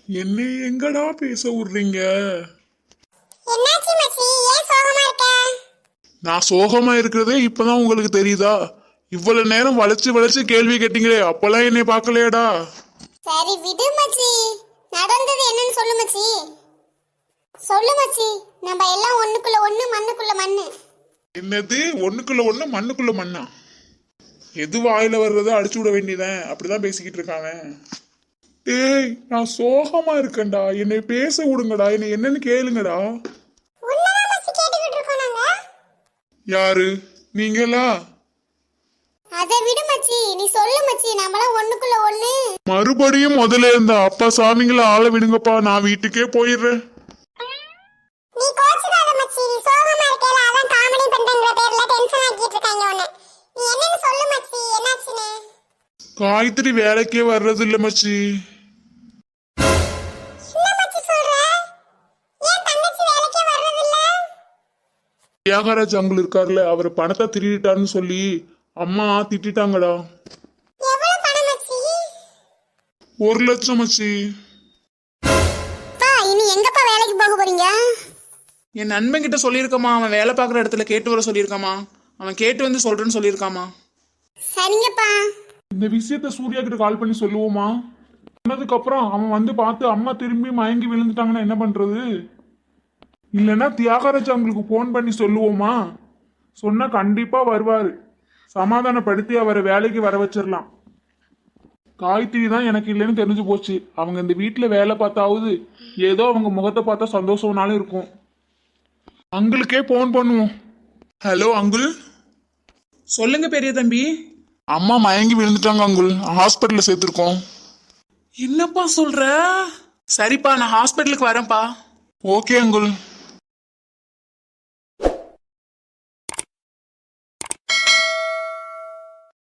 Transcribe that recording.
என்னை எங்கடா பேச விடுறீங்க? என்னாச்சு மச்சி, ஏன் சோகமா இருக்க? நான் சோகமா இருக்கிறதே இப்பதான் உங்களுக்கு தெரியுதா? இவ்வளவு நேரம் வளைச்சு வளைச்சு கேள்வி கேட்டீங்களே, அப்பெல்லாம் என்னை பார்க்கலையாடா? சரி விடு மச்சி, நடந்தது என்னன்னு சொல்லு மச்சி. சொல்லு மச்சி, நம்ம எல்லாம் ஒண்ணுக்குள்ள ஒண்ணு மண்ணுக்குள்ள மண்ணு. என்னது ஒண்ணுக்குள்ள ஒண்ணு மண்ணுக்குள்ள மண்ணா? எது வாயில வர்றதோ அடிச்சு விட வேண்டியதான். அப்படிதான் பேசிக்கிட்டு இருக்காங்க. டேய், நான் சோகமா இருக்கேன்டா, என்னை பேச விடுங்கடா, என்னை என்னன்னு கேளுங்கடா. உன்னதான் மச்சி கேட்டுக்கிட்டு இருக்கோம் நாங்க. யாரு நீங்களா? அதை விடு மச்சி, நீ சொல்லு மச்சி, நம்மளாம் ஒண்ணுக்குள்ள ஒண்ணு. மறுபடியும் முதல்ல இருந்த அப்பா சாமிங்களை ஆள விடுங்கப்பா, நான் வீட்டுக்கே போயிடுறேன். நீ கோச்சுக்காத மச்சி, நீ சோகமா இருக்கேல, அதான் காமெடி பண்றேங்கிற பேர்ல டென்ஷன் ஆக்கிட்டு இருக்காங்க உன்னை. நீ என்னன்னு சொல்லு மச்சி, என்னாச்சுன்னு? காயத்ரி வேலைக்கே வர்றது இல்ல மச்சி. என்ன மச்சி சொல்ற? ஏன் தங்கச்சி வேலைக்கே வர்றது இல்ல? தியாகராஜ் அங்குள் இருக்காருல்ல, அவர் பணத்தை திருடிட்டாருன்னு சொல்லி அம்மா திட்டாங்கடா. எவ்வளவு பணம் மச்சி? 1 லட்சம் மச்சி. பா, இனி எங்கப்பா வேலைக்கு போக போறீங்க? என் நண்பன் கிட்ட சொல்லியிருக்கமா, அவன் வேலை பார்க்குற இடத்துல கேட்டு வர சொல்லியிருக்காமா. அவன் கேட்டு வந்து சொல்றேன்னு சொல்லியிருக்காமா. சரிங்கப்பா. இந்த விஷயத்த சூர்யா கிட்ட கால் பண்ணி சொல்லுவோமா? சொன்னதுக்கு அப்புறம் அவன் வந்து பார்த்து அம்மா திரும்பி மயங்கி விழுந்துட்டாங்கன்னா என்ன பண்றது? இல்லைன்னா தியாகராஜ் அவங்களுக்கு போன் பண்ணி சொல்லுவோமா? சொன்னா கண்டிப்பா வருவாரு. சமாதானப்படுத்தி அவரை வேலைக்கு வர வச்சிடலாம். காயத்ரி தான் எனக்கு இல்லைன்னு தெரிஞ்சு போச்சு. அவங்க இந்த வீட்டுல வேலை பார்த்தாவது ஏதோ அவங்க முகத்தை பார்த்தா சந்தோஷம்னாலும் இருக்கும். அங்கிளுக்கே போன் பண்ணுவோம். Hello uncle. சொல்லுங்க பெரிய தம்பி. அம்மா மயங்கி விழுந்துட்டாங்க அங்குள், ஹாஸ்பிட்டல்ல சேர்த்திருக்கோம். என்னப்பா சொல்ற? சரிப்பா, நான் ஹாஸ்பிட்டலுக்கு வரேன்ப்பா. Okay uncle.